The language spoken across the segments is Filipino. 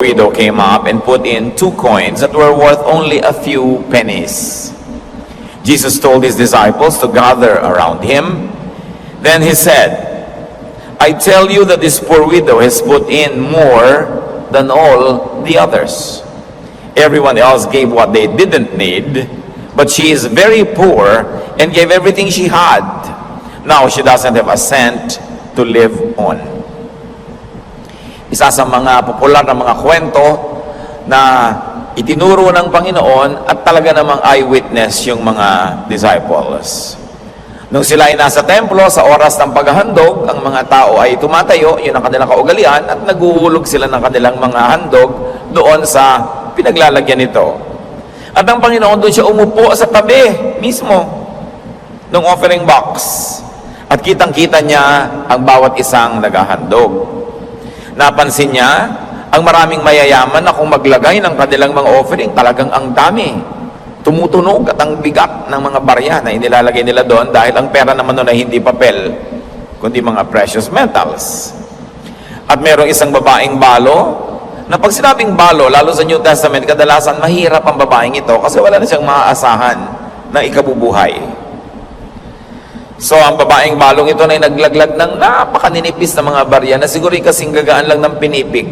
widow came up and put in 2 coins that were worth only a few pennies. Jesus told his disciples to gather around him. Then he said, I tell you that this poor widow has put in more than all the others. Everyone else gave what they didn't need, but she is very poor and gave everything she had. Now she doesn't have a cent to live on. Isa sa mga popular na mga kwento na itinuro ng Panginoon at talaga namang eyewitness yung mga disciples. Nung sila ay nasa templo sa oras ng paghahandog, ang mga tao ay tumatayo, yun ang kanilang kaugalian, at naguhulog sila ng kanilang mga handog doon sa pinaglalagyan nito. At ang Panginoon doon siya umupo sa tabi mismo ng offering box. At kitang-kita niya ang bawat isang naghahandog. Napansin niya ang maraming mayayaman na kung maglagay ng kanilang mga offering, talagang ang dami. Tumutunog at ang bigat ng mga barya na inilalagay nila doon dahil ang pera naman doon ay hindi papel, kundi mga precious metals. At merong isang babaeng balo, na pag sinabing balo, lalo sa New Testament, kadalasan mahirap ang babaeng ito kasi wala na siyang maaasahan na ikabubuhay. So ang babaeng balong ito na naglaglag ng napakaninipis na mga barya na siguro kasing gagaan lang ng pinipig.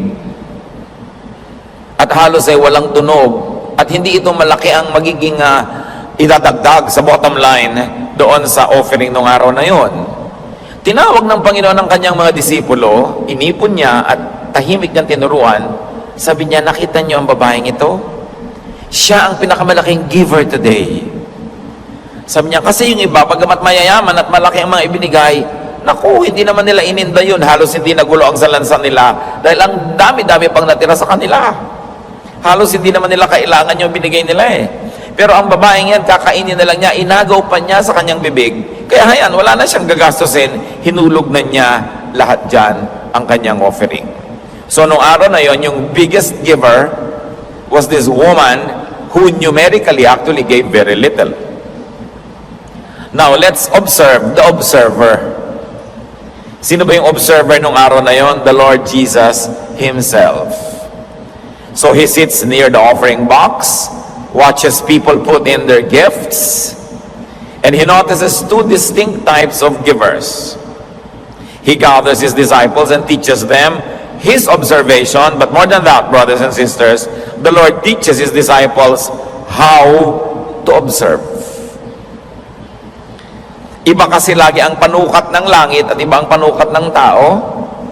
At halos ay walang tunog. At hindi ito malaki ang magiging idadagdag sa bottom line doon sa offering ng araw na yon. Tinawag ng Panginoon ang kanyang mga disipulo, inipon niya at tahimik niyang tinuruan. Sabi niya, nakita niyo ang babaeng ito? Siya ang pinakamalaking giver today. Sabi niya, kasi yung iba, pagkamat mayayaman at malaki ang mga ibinigay, naku, hindi naman nila ininda yun. Halos hindi nagulo ang salansan nila dahil ang dami-dami pang natira sa kanila. Halos hindi naman nila kailangan yung binigay nila eh. Pero ang babaeng yan, kakainin na lang niya, inagaw pa niya sa kanyang bibig. Kaya hayan, wala na siyang gagastusin, hinulog na niya lahat dyan ang kanyang offering. So nung araw na yon, yung biggest giver was this woman who numerically actually gave very little. Now, let's observe the observer. Sino ba yung observer nung araw na yon? The Lord Jesus Himself. So He sits near the offering box, watches people put in their gifts, and He notices 2 distinct types of givers. He gathers His disciples and teaches them His observation, but more than that, brothers and sisters, the Lord teaches His disciples how to observe. Iba kasi lagi ang panukat ng langit at iba ang panukat ng tao.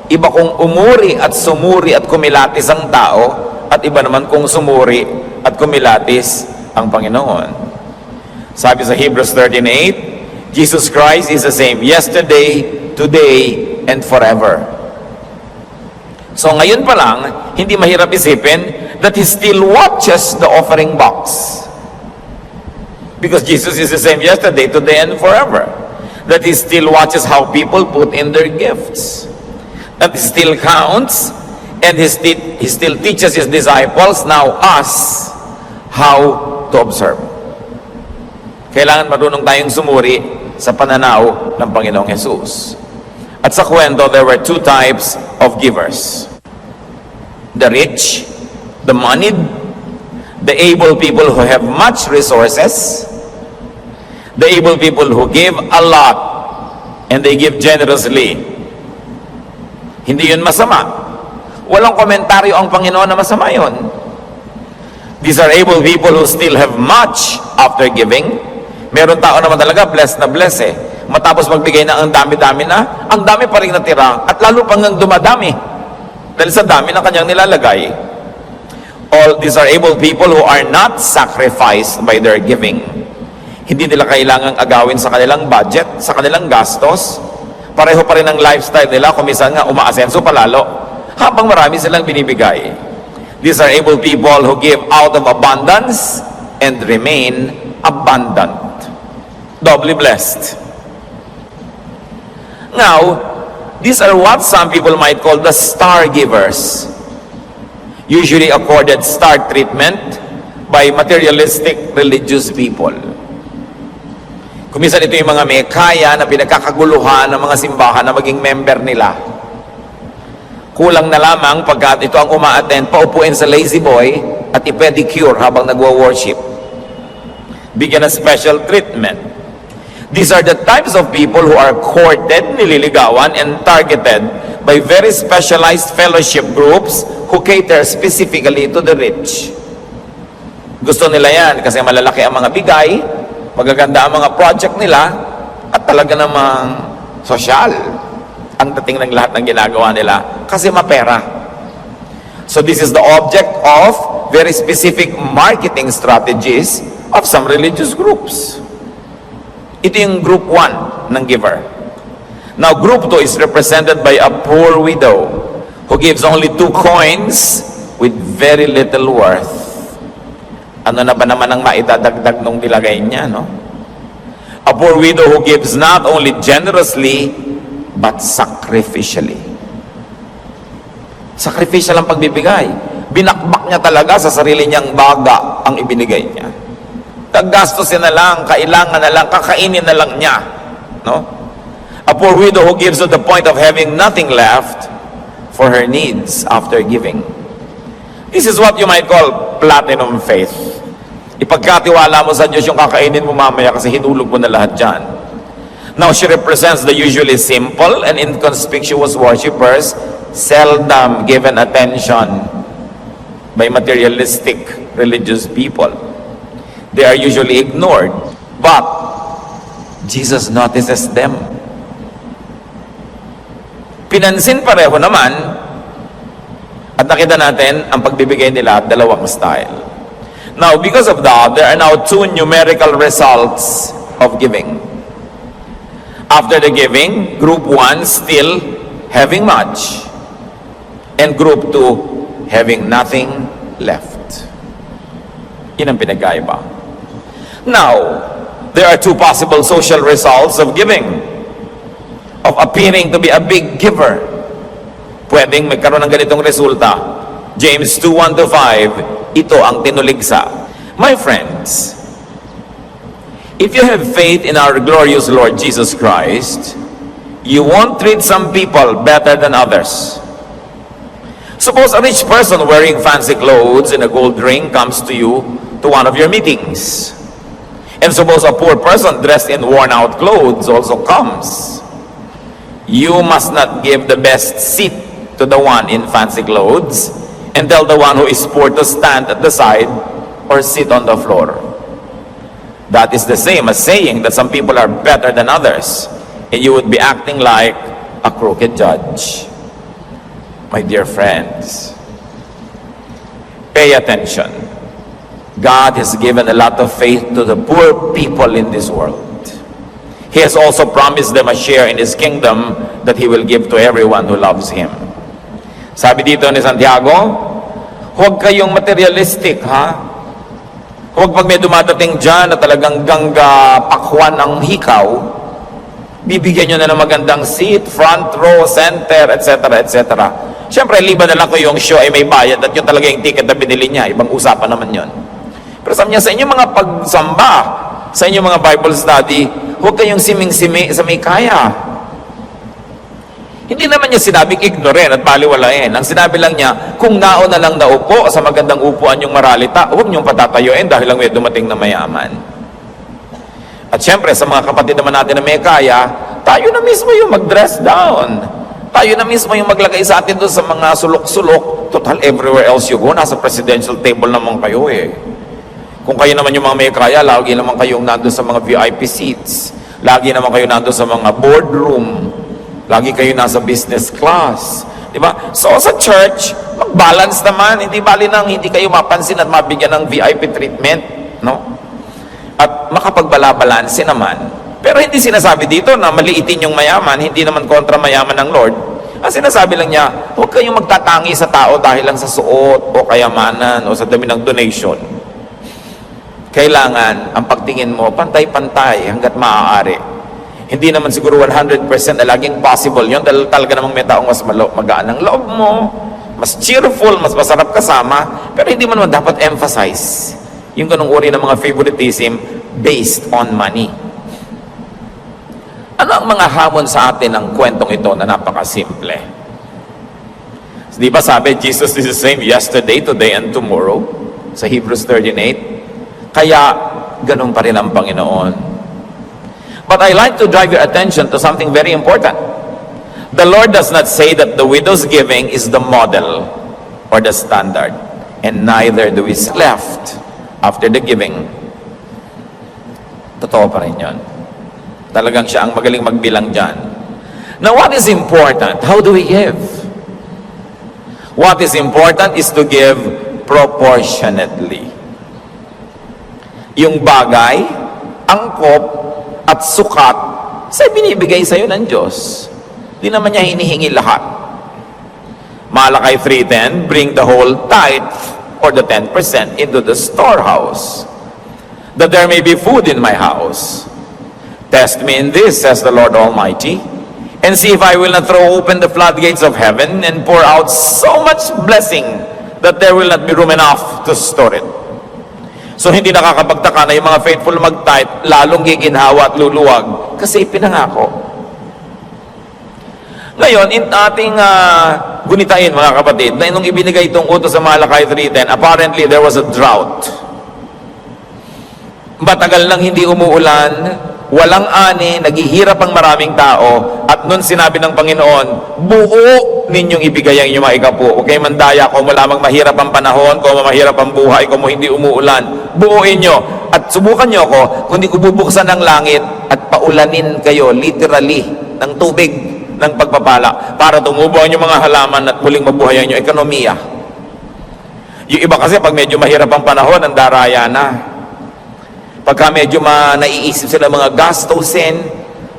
Iba kung umuri at sumuri at kumilatis ang tao, at iba naman kung sumuri at kumilatis ang Panginoon. Sabi sa Hebrews 13:8, Jesus Christ is the same yesterday, today, and forever. So ngayon pa lang, hindi mahirap isipin that He still watches the offering box. Because Jesus is the same yesterday, today, and forever. That He still watches how people put in their gifts. That He still counts, and He still teaches His disciples, now us, how to observe. Kailangan marunong tayong sumuri sa pananaw ng Panginoong Jesus. At sa kwento, there were 2 types of givers. The rich, the moneyed, the able people who have much resources, the able people who give a lot and they give generously. Hindi yun masama. Walang komentaryo ang Panginoon na masama yun. These are able people who still have much after giving. Meron tao naman talaga blessed na blessed eh. Matapos magbigay na ang dami-dami na, ang dami pa rin natira at lalo pang dumadami dahil sa dami na kanyang nilalagay. All these are able people who are not sacrificed by their giving. Hindi nila kailangang agawin sa kanilang budget, sa kanilang gastos. Pareho pa rin ang lifestyle nila, kung minsan nga umaasenso palalo, habang marami silang binibigay. These are able people who give out of abundance and remain abundant. Doubly blessed. Now, these are what some people might call the star givers. Usually accorded star treatment by materialistic religious people. Kuminsan ito yung mga may kaya na pinagkakaguluhan ng mga simbahan na maging member nila. Kulang na lamang pagkat ito ang uma-attend, paupuin sa lazy boy at i-pedicure habang nagwa-worship. Bigyan ng special treatment. These are the types of people who are courted, nililigawan, and targeted by very specialized fellowship groups who cater specifically to the rich. Gusto nila yan kasi malalaki ang mga bigay, magaganda ang mga project nila, at talaga namang sosyal ang dating ng lahat ng ginagawa nila kasi mapera. So this is the object of very specific marketing strategies of some religious groups. Ito yung group 1 ng giver. Now, group 2 is represented by a poor widow who gives only 2 coins with very little worth. Ano na ba naman ang maitadagdag nung nilagay niya, no? A poor widow who gives not only generously, but sacrificially. Sacrificial ang pagbibigay. Binakbak niya talaga sa sarili niyang baga ang ibinigay niya. Gagastusin na lang, kailangan na lang, kakainin na lang niya. No? A poor widow who gives to the point of having nothing left for her needs after giving. This is what you might call platinum faith. Ipagkatiwala mo sa Diyos yung kakainin mo mamaya kasi hinulog mo na lahat dyan. Now, she represents the usually simple and inconspicuous worshippers, seldom given attention by materialistic religious people. They are usually ignored, but Jesus notices them. Pinansin pareho naman, at nakita natin ang pagbibigay nila dalawang style. Now, because of that, there are now 2 numerical results of giving. After the giving, group 1 still having much, and group 2 having nothing left. Yun ang pinagkaiba. Now, there are 2 possible social results of giving, of appearing to be a big giver. Pwedeng magkaroon ng ganitong resulta. James 2:1-5, ito ang tinuligsa. My friends, if you have faith in our glorious Lord Jesus Christ, you won't treat some people better than others. Suppose a rich person wearing fancy clothes and a gold ring comes to you to one of your meetings. And suppose a poor person dressed in worn-out clothes also comes. You must not give the best seat to the one in fancy clothes and tell the one who is poor to stand at the side or sit on the floor. That is the same as saying that some people are better than others, and you would be acting like a crooked judge. My dear friends, pay attention. God has given a lot of faith to the poor people in this world. He has also promised them a share in His kingdom that He will give to everyone who loves Him. Sabi dito ni Santiago, huwag kayong materialistic, ha? Huwag pag may dumadating dyan na talagang gangga pakwan ang hikaw, bibigyan nyo na ng magandang seat, front row, center, etc., etc. Siyempre, liba na lang ko yung show ay may bayad at yun talaga yung ticket na binili niya. Ibang usapan naman yun. Pero sabi niya, sa inyong mga pagsamba, sa inyong mga Bible study, huwag kayong siming-simi sa may kaya. Hindi naman niya sinabing ignorin at baliwalain. Ang sinabi lang niya, kung nauna lang naupo sa magandang upuan yung maralita, huwag niyong patatayuin dahil lang may dumating na mayaman. At syempre, sa mga kapatid naman natin na may kaya, tayo na mismo yung mag-dress down. Tayo na mismo yung maglagay sa atin doon sa mga sulok-sulok. Total, everywhere else you go, nasa presidential table naman kayo eh. Kung kayo naman yung mga may kaya, lagi naman kayong nandun sa mga VIP seats. Lagi naman kayo nandun sa mga boardroom. Lagi kayo nasa business class. Di ba? So sa church, mag-balance naman. Hindi bali nang hindi kayo mapansin at mabigyan ng VIP treatment. No? At makapagbala-balanse naman. Pero hindi sinasabi dito na maliitin yung mayaman. Hindi naman kontra mayaman ng Lord. Ang sinasabi lang niya, huwag kayong magtatangi sa tao dahil lang sa suot o kayamanan o sa dami ng donation. Kailangan ang pagtingin mo pantay-pantay hanggat maaari. Hindi naman siguro 100% na laging possible yun dahil talaga namang may taong mas magaan ang loob mo, mas cheerful, mas masarap kasama, pero hindi mo naman dapat emphasize yung ganung uri ng mga favoritism based on money. Ano ang mga hamon sa atin ng kwentong ito na napakasimple? Di ba sabi, Jesus is the same yesterday, today, and tomorrow? Sa Hebrews 13:8. Kaya, ganun pa rin ang Panginoon. But I like to drive your attention to something very important. The Lord does not say that the widow's giving is the model or the standard. And neither do we left after the giving. Totoo pa rin yun. Talagang siya ang magaling magbilang dyan. Now, what is important? How do we give? What is important is to give proportionately. Yung bagay, angkop, at sukat sa binibigay sa'yo ng Diyos. Di naman niya hinihingi lahat. Malakay 3:10, bring the whole tithe or the 10% into the storehouse, that there may be food in my house. Test me in this, says the Lord Almighty, and see if I will not throw open the floodgates of heaven and pour out so much blessing that there will not be room enough to store it. So hindi nakakapagtaka na yung mga faithful mag-tithe, lalong giginhawa at luluwag kasi pinangako. Ngayon, in ating gunitain mga kapatid, na nung ibinigay itong utos sa Malakay 3:10, apparently there was a drought. Matagal nang hindi umuulan, walang ani, naghihirap ang maraming tao, at nun sinabi ng Panginoon, buo ninyong ibigay ang inyong mga ikapu. Okay, mandaya, kung malamang mahirap ang panahon, kung mahirap ang buhay, kung hindi umuulan, buuin nyo. At subukan nyo ako, kung di ko bubuksan ang langit at paulanin kayo, literally, ng tubig, ng pagpapala, para tumubo ang inyong mga halaman at muling mabuhay ang inyong ekonomiya. Yung iba kasi, pag medyo mahirap ang panahon, ang daraya na. Pagka medyo naiisip sila mga gastusin,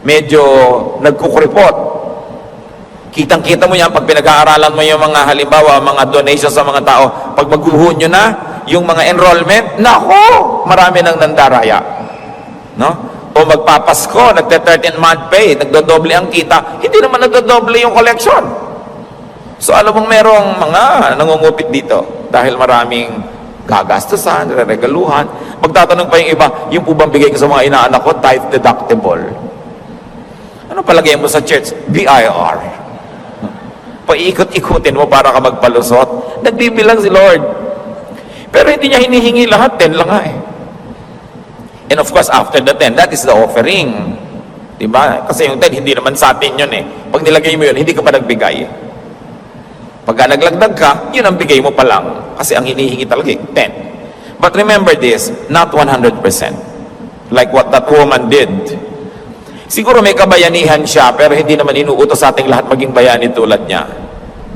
medyo nagkukuripot. Kitang-kita mo yan pag pinag-aaralan mo yung mga halimbawa, mga donations sa mga tao. Pag maghuhon nyo na, yung mga enrollment, nako, marami nang nandaraya. No? O magpapasko, nagte-13-month pay, nagdodoble ang kita, hindi naman nagdodoble yung collection. So alam mong merong mga nangungupit dito dahil maraming gagastusan, regaluhan. Magtatanong pa yung iba, yung po bang bigay ko sa mga inaanak ko, tithe deductible. Ano palagay mo sa church? BIR. Paikot-ikutin mo para ka magpalusot. Nagbibilang si Lord. Pero hindi niya hinihingi lahat, 10 lang nga eh. And of course, after the 10, that is the offering. Diba? Kasi yung 10, hindi naman sa atin yun eh. Pag nilagay mo yun, hindi ka pa nagbigay. Pagka naglagdag ka, yun ang bigay mo pa lang. Kasi ang hinihingi talaga 10. But remember this, not 100%. Like what that woman did. Siguro may kabayanihan siya, pero hindi naman inuutos sa ating lahat maging bayani tulad niya.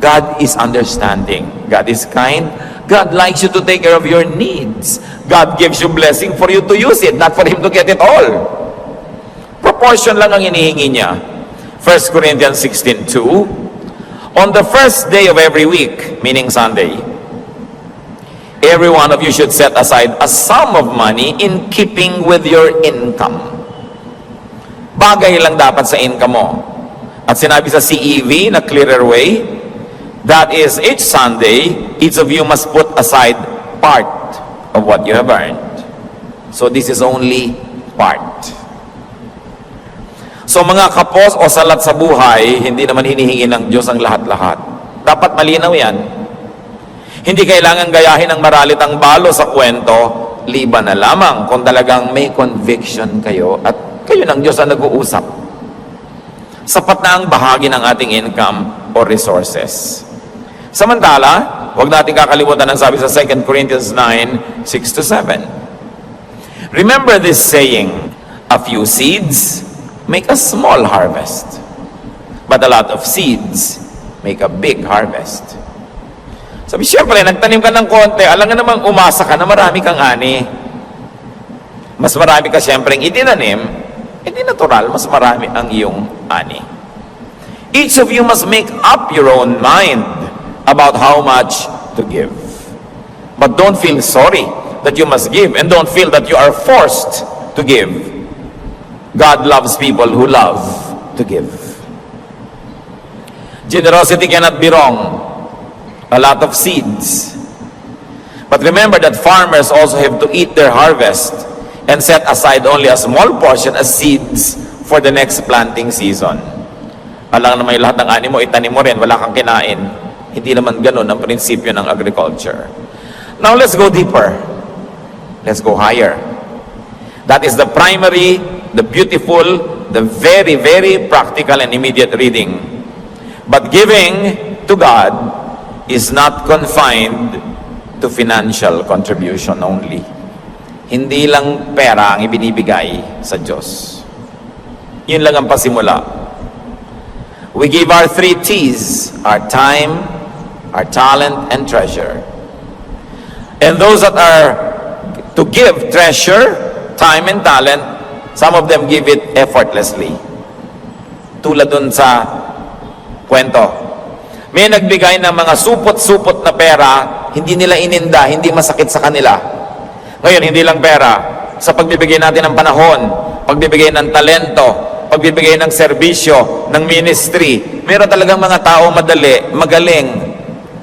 God is understanding. God is kind. God likes you to take care of your needs. God gives you blessing for you to use it, not for Him to get it all. Proportion lang ang hinihingi niya. 1 Corinthians 16:2, on the first day of every week, meaning Sunday, every one of you should set aside a sum of money in keeping with your income. Bagay lang dapat sa income mo. At sinabi sa CEV na clearer way, that is, each Sunday, each of you must put aside part of what you have earned. So this is only part. So mga kapos o salat sa buhay, hindi naman hinihingi ng Diyos ang lahat-lahat. Dapat malinaw yan. Hindi kailangan gayahin ng maralit ang balo sa kwento, liban na lamang kung talagang may conviction kayo at kayo ng Diyos ang nag-uusap. Sapat na ang bahagi ng ating income or resources. Samantala, huwag natin kakalimutan ang sabi sa 2 Corinthians 9:6-7. Remember this saying, a few seeds make a small harvest, but a lot of seeds make a big harvest. Sabi, siyempre, nagtanim ka ng konti, alam nga namang umasa ka na marami kang ani. Mas marami ka siyempre itinanim, hindi natural, mas marami ang iyong ani. Each of you must make up your own mind about how much to give. But don't feel sorry that you must give, and don't feel that you are forced to give. God loves people who love to give. Generosity cannot be wrong. A lot of seeds. But remember that farmers also have to eat their harvest and set aside only a small portion as seeds for the next planting season. Alam naman yung lahat ng ani mo, itanim mo rin, wala kang kinain. Hindi naman ganun ang prinsipyo ng agriculture. Now let's go deeper. Let's go higher. That is the primary, the beautiful, the very, very practical and immediate reading. But giving to God is not confined to financial contribution only. Hindi lang pera ang ibinibigay sa Diyos. Yun lang ang pasimula. We give our 3 T's, our time, our talent, and treasure. And those that are to give treasure, time, and talent, some of them give it effortlessly. Tulad dun sa kwento. May nagbigay ng mga supot-supot na pera, hindi nila ininda, hindi masakit sa kanila. Ngayon, hindi lang pera. Sa pagbibigay natin ng panahon, pagbibigay ng talento, pagbibigay ng serbisyo, ng ministry, meron talagang mga tao magaling,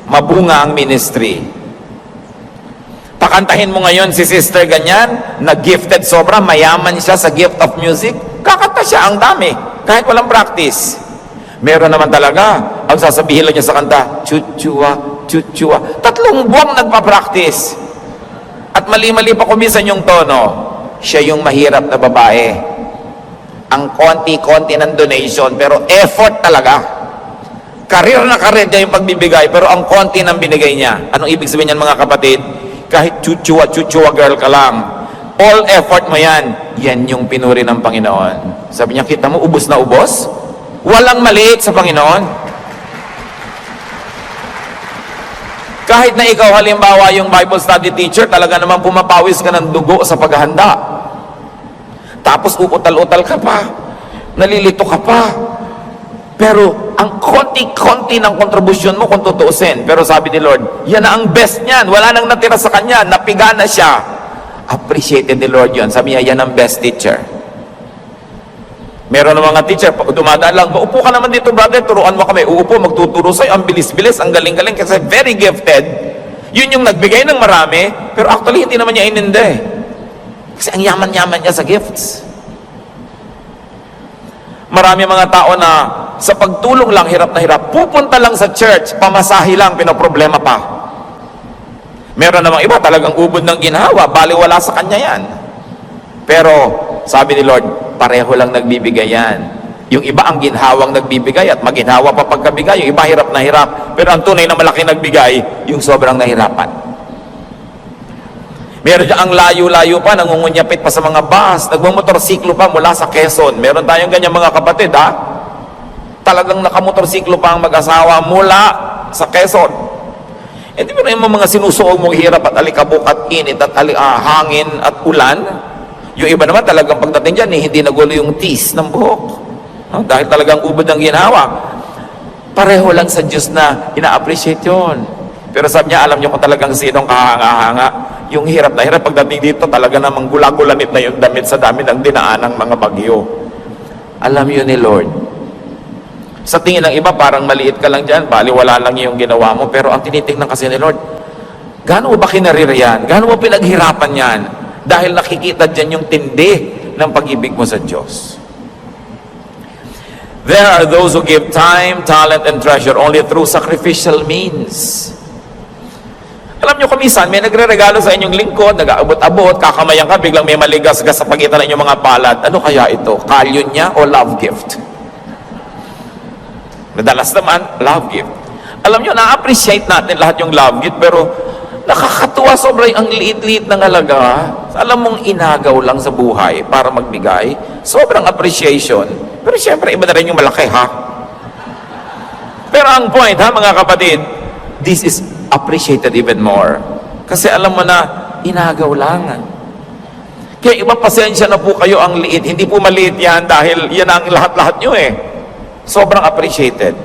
mabunga ang ministry. Pakantahin mo ngayon si sister ganyan, na gifted sobra, mayaman siya sa gift of music, kakanta siya ang dami, kahit walang practice. Meron naman talaga, ang sasabihin lang niya sa kanta, chuchua, chuchua. 3 buwang nagpa-practice. At mali-mali pa kumisan yung tono. Siya yung mahirap na babae. Ang konti-konti ng donation, pero effort talaga. Karir na karir niya yung pagbibigay, pero ang konti ng binigay niya. Anong ibig sabihin niyan mga kapatid? Kahit chuchua girl ka lang, all effort mo yan, yan yung pinuri ng Panginoon. Sabi niya, kita mo, ubos na ubos? Walang maliit sa Panginoon. Kahit na ikaw halimbawa yung Bible study teacher, talaga naman pumapawis ka ng dugo sa paghahanda. Tapos uutal-utal ka pa, nalilito ka pa. Pero ang konti-konti ng kontribusyon mo kung tutuusin. Pero sabi ni Lord, yan na ang best niyan. Wala nang natira sa kanya, napiga na siya. Appreciated ni Lord yun. Sabi niya, yan ang best teacher. Meron ng mga teacher, dumadaan lang, maupo ka naman dito brother, turuan mo kami. Uupo, magtuturo sa'yo, ang bilis-bilis, ang galing-galing, kasi very gifted. Yun yung nagbigay ng marami, pero actually hindi naman niya ininde. Kasi ang yaman-yaman niya sa gifts. Marami mga tao na sa pagtulong lang, hirap na hirap. Pupunta lang sa church, pamasahe lang, pinoproblema pa. Meron namang iba, talagang ubod ng ginhawa, baliwala sa kanya yan. Pero, sabi ni Lord, pareho lang nagbibigay yan. Yung iba ang ginhawang nagbibigay at maginhawa pa pagkabigay. Yung iba hirap na hirap. Pero ang tunay na malaki nagbigay, yung sobrang nahirapan. Meron siya ang layo-layo pa, nangungunyapit pa sa mga bus, nagmamotorsiklo pa mula sa Quezon. Meron tayong ganyan mga kapatid, ha? Talagang nakamotorsiklo pa ang mag-asawa mula sa Quezon. Hindi mo rin mga sinusuog mong hirap at alikabok at init at hangin at ulan. Yung iba naman talagang pagdating dyan, hindi nagulo yung tis ng buhok. No? Dahil talagang ubod ng ginawa. Pareho lang sa Diyos na ina-appreciate yun. Pero sabi niya, alam niyo kung talagang sinong kahanga-hanga. Yung hirap na hirap, pagdating dito, talaga namang gulagulanit na yung damit sa dami ng dinaan ng mga bagyo. Alam yun ni Lord. Sa tingin ng iba, parang maliit ka lang dyan, baliwala lang yung ginawa mo. Pero ang tinitingnan kasi ni Lord, gaano mo ba kinarir yan? Gaano mo pinaghirapan yan? Dahil nakikita dyan yung tindi ng pag-ibig mo sa Diyos. There are those who give time, talent, and treasure only through sacrificial means. Alam nyo, kumisan, may nagre-regalo sa inyong lingkod, nag-aabot-abot, kakamayan ka, biglang may maligas-gas sa pagitan ng inyong mga palad. Ano kaya ito? Kalyon niya o love gift? Madalas naman, love gift. Alam nyo, na-appreciate natin lahat yung love gift, pero nakakatuwa sobrang ang liit-liit ng halaga. Alam mong inagaw lang sa buhay para magbigay. Sobrang appreciation. Pero siyempre, iba na rin yung malaki, ha? Pero ang point, ha, mga kapatid, this is appreciated even more. Kasi alam mo na, inagaw lang. Kaya iba, pasensya na po kayo ang liit. Hindi po maliit yan dahil yan ang lahat-lahat nyo eh. Sobrang appreciated.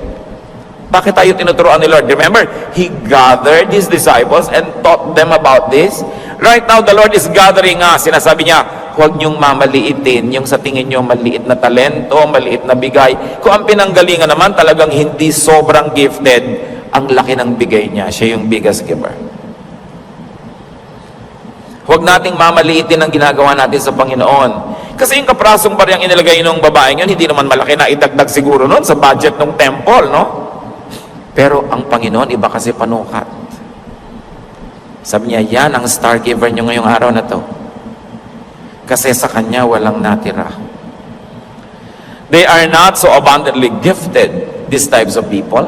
Bakit tayo tinuturuan ni Lord? Remember, He gathered His disciples and taught them about this. Right now, the Lord is gathering us. Sinasabi niya, huwag niyong mamaliitin yung sa tingin niyo maliit na talento, maliit na bigay. Kung ang pinanggalingan naman talagang hindi sobrang gifted, ang laki ng bigay niya. Siya yung biggest giver. Huwag nating mamaliitin ang ginagawa natin sa Panginoon. Kasi yung kaprasong parang inilagay ng babaeng yun, hindi naman malaki na idagdag siguro nun sa budget ng temple, no? Pero ang Panginoon, iba kasi panukat. Sabi niya, yan ang star giver niyo ngayong araw na to. Kasi sa Kanya walang natira. They are not so abundantly gifted, these types of people.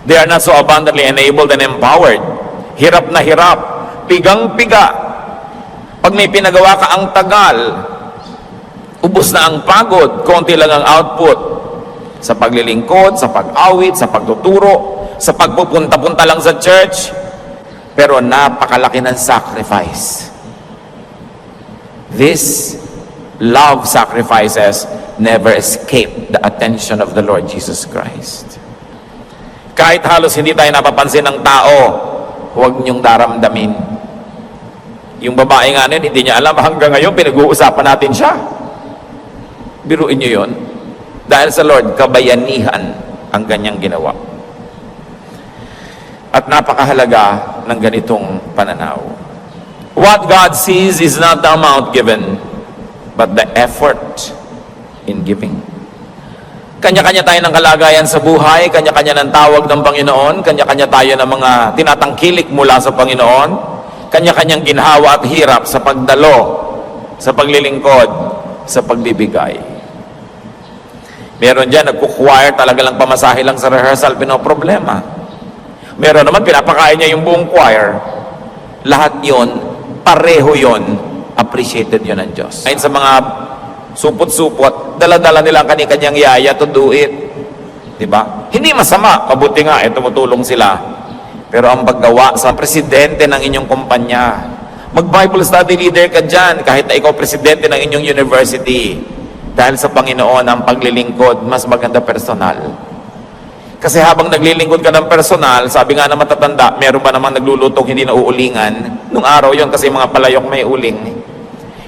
They are not so abundantly enabled and empowered. Hirap na hirap, pigang-piga. Pag may pinagawa ka ang tagal, ubos na ang pagod, konti lang ang output. Sa paglilingkod, sa pag-awit, sa pagtuturo, sa pagpupunta-punta lang sa church, pero napakalaki ng sacrifice. These love sacrifices never escape the attention of the Lord Jesus Christ. Kahit halos hindi tayo napapansin ng tao, huwag niyong daramdamin. Yung babae nga nun, hindi niya alam, hanggang ngayon pinag-uusapan natin siya. Biruin niyo yun. Dahil sa Lord, kabayanihan ang kanyang ginawa. At napakahalaga ng ganitong pananaw. What God sees is not the amount given, but the effort in giving. Kanya-kanya tayo ng kalagayan sa buhay, kanya-kanya ng tawag ng Panginoon, kanya-kanya tayo ng mga tinatangkilik mula sa Panginoon, kanya-kanyang ginhawa at hirap sa pagdalo, sa paglilingkod, sa pagbibigay. Meron dyan, nagkukwire, talaga lang pamasahe lang sa rehearsal, pinoproblema. Meron naman, pinapakain niya yung buong choir. Lahat yon, pareho yon, appreciated yon ng Diyos. Ayun sa mga supot-supot, dala-dala nila ang kanyang yaya to do it. Diba? Hindi masama, mabuti nga, tumutulong sila. Pero ang paggawa sa presidente ng inyong kumpanya, mag-Bible study leader ka dyan, kahit na ikaw presidente ng inyong university. Dahil sa Panginoon, ang paglilingkod, mas maganda personal. Kasi habang naglilingkod ka ng personal, sabi nga na matatanda, meron ba namang naglulutong hindi na uulingan? Nung araw yon kasi mga palayok may uling.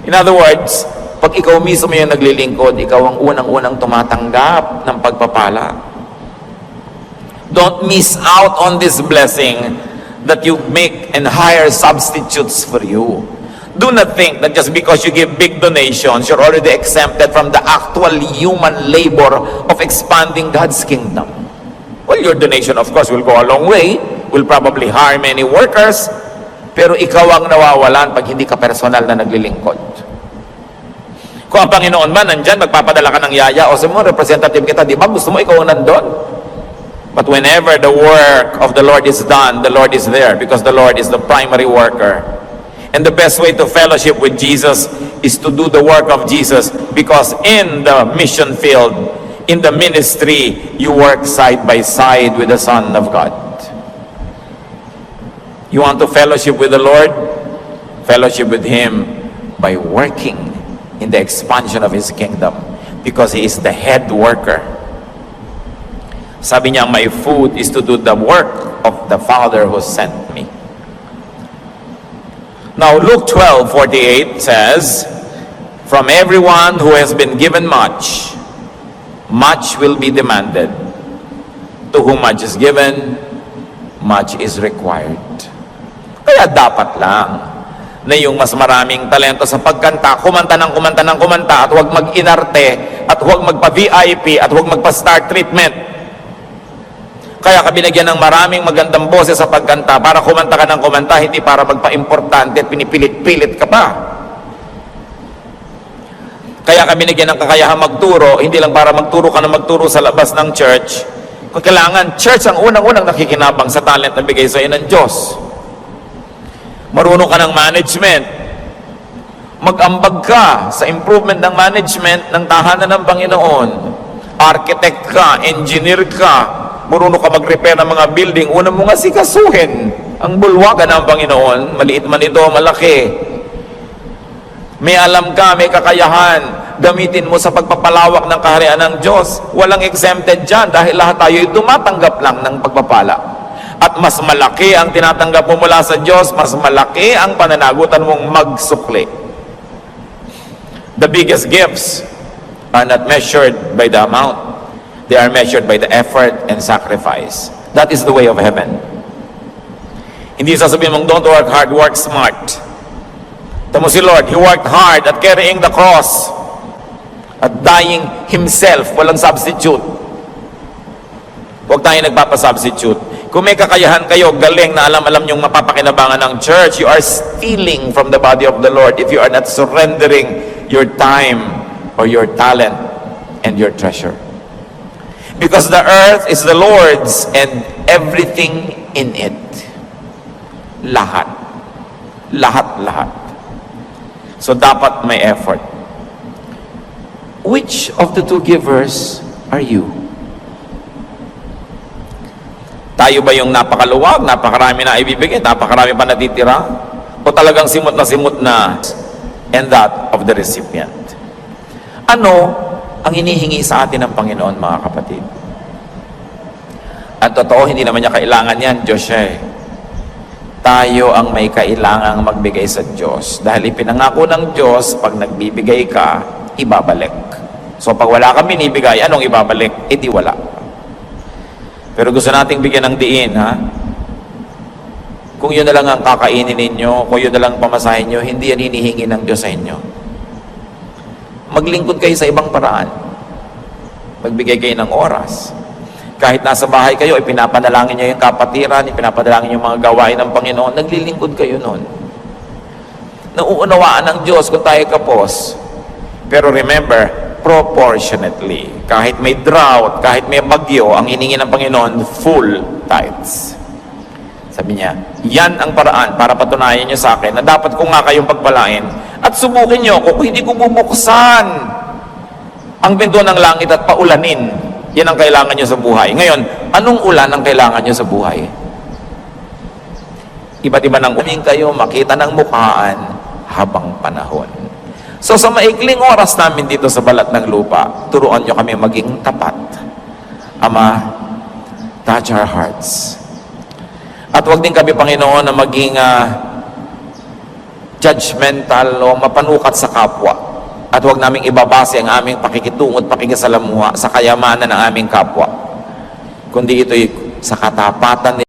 In other words, pag ikaw mismo yung naglilingkod, ikaw ang unang-unang tumatanggap ng pagpapala. Don't miss out on this blessing that you make and hire substitutes for you. Do not think that just because you give big donations, you're already exempted from the actual human labor of expanding God's kingdom. Well, your donation, of course, will go a long way. Will probably hire many workers. Pero ikaw ang nawawalan pag hindi ka personal na naglilingkod. Kung ang Panginoon ba nandyan, magpapadala ka ng yaya, o sabi mo, representative kita, di ba? Gusto mo ikaw nandun? But whenever the work of the Lord is done, the Lord is there because the Lord is the primary worker. And the best way to fellowship with Jesus is to do the work of Jesus, because in the mission field, in the ministry, you work side by side with the Son of God. You want to fellowship with the Lord? Fellowship with Him by working in the expansion of His kingdom, because He is the head worker. Sabi niya, my food is to do the work of the Father who sent me. Now, Luke 12:48 says, from everyone who has been given much, much will be demanded. To whom much is given, much is required. Kaya dapat lang na yung mas maraming talento sa pagkanta, kumanta ng kumanta ng kumanta, at huwag mag-inarte, at huwag magpa-VIP, at huwag magpa-star treatment. Kaya ka binigyan ng maraming magandang boses sa pagkanta para kumanta ka ng kumanta, hindi para magpa-importante at pinipilit-pilit ka pa. Kaya ka binigyan ng kakayahan magturo, hindi lang para magturo ka na magturo sa labas ng church. Kung kailangan, church ang unang-unang nakikinabang sa talent na bigay sa iyo ng Diyos. Marunong ka ng management. Mag-ambag ka sa improvement ng management ng tahanan ng Panginoon. Architect ka, engineer ka, marunong ka mag-repair ng mga building, una mo nga sikasuhin ang bulwagan ng Panginoon, maliit man ito, malaki. May alam ka, may kakayahan, gamitin mo sa pagpapalawak ng kaharian ng Diyos. Walang exempted dyan dahil lahat tayo ay tumatanggap lang ng pagpapala. At mas malaki ang tinatanggap mo mula sa Diyos, mas malaki ang pananagutan mong magsukli. The biggest gifts are not measured by the amount. They are measured by the effort and sacrifice. That is the way of heaven. Hindi sasabihin mong, don't work hard, work smart. Tamo si Lord, He worked hard at carrying the cross, at dying Himself, walang substitute. Huwag tayo nagpapasubstitute. Kung may kakayahan kayo, galing na alam yung mapapakinabangan ng church, you are stealing from the body of the Lord if you are not surrendering your time or your talent and your treasure. Because the earth is the Lord's and everything in it. Lahat. Lahat. So dapat may effort. Which of the two givers are you? Tayo ba yung napakaluwag, napakarami na ibibigay, napakarami pa natitira? O talagang simot na and that of the recipient? Ano ang hinihingi sa atin ng Panginoon, mga kapatid? At totoo, hindi naman niya kailangan yan, Diyos siya eh. Tayo ang may kailangang magbigay sa Diyos. Dahil ipinangako ng Diyos, pag nagbibigay ka, ibabalik. So pag wala kang binibigay, anong ibabalik? Eh di wala. Pero gusto nating bigyan ng diin, ha? Kung yun na lang ang kakainin ninyo, kung yun na lang pamasahin nyo, hindi yan hinihingi ng Diyos sa inyo. Maglingkod kayo sa ibang paraan. Magbigay kayo ng oras. Kahit nasa bahay kayo, ipinapanalangin nyo yung kapatiran, ipinapanalangin yung mga gawain ng Panginoon, naglilingkod kayo nun. Nauunawaan ng Diyos kung tayo kapos. Pero remember, proportionately. Kahit may drought, kahit may bagyo, ang hiningi ng Panginoon, full tithes. Sabi niya, yan ang paraan para patunayan niyo sa akin na dapat ko nga kayong pagpalain at subukin niyo ako kung hindi ko bubuksan ang pinto ng langit at paulanin. Yan ang kailangan niyo sa buhay. Ngayon, anong ulan ang kailangan niyo sa buhay? Iba't iba ng uming kayo, makita ng mukhaan habang panahon. So sa maikling oras namin dito sa balat ng lupa, turuan nyo kami maging tapat. Ama, touch our hearts. At huwag din kami, Panginoon, na maging judgmental o mapanukat sa kapwa. At huwag naming ibabase ang aming pakikitungo at pakikisalamuha sa kayamanan ng aming kapwa. Kundi ito'y sa katapatan.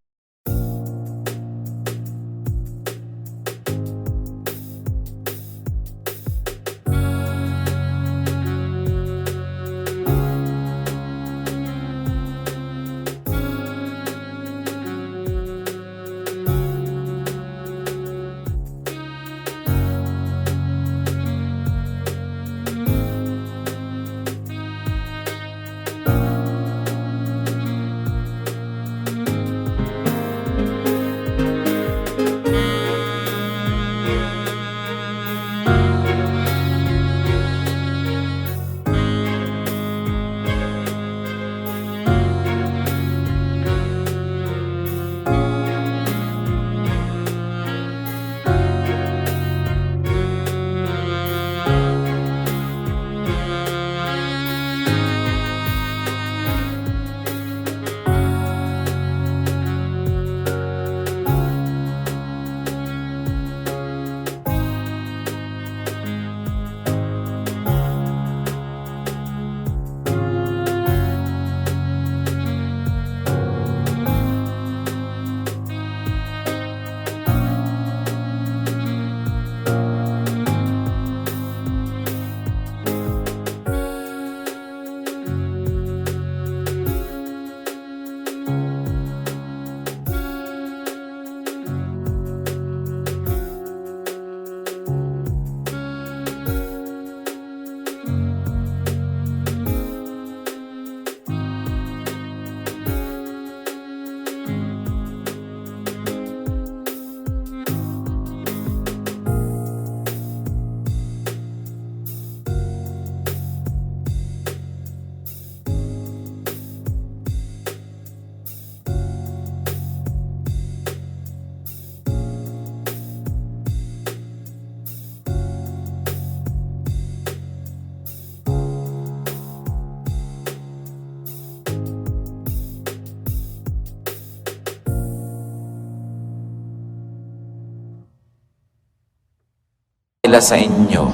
Nila sa inyo,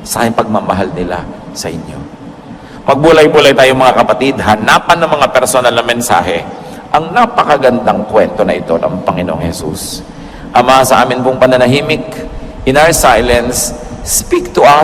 sa pagmamahal nila sa inyo. Magbulay-bulay tayo mga kapatid, hanapan ng mga personal na mensahe ang napakagandang kwento na ito ng Panginoong Jesus. Ama, sa amin pong pananahimik, in our silence, speak to us.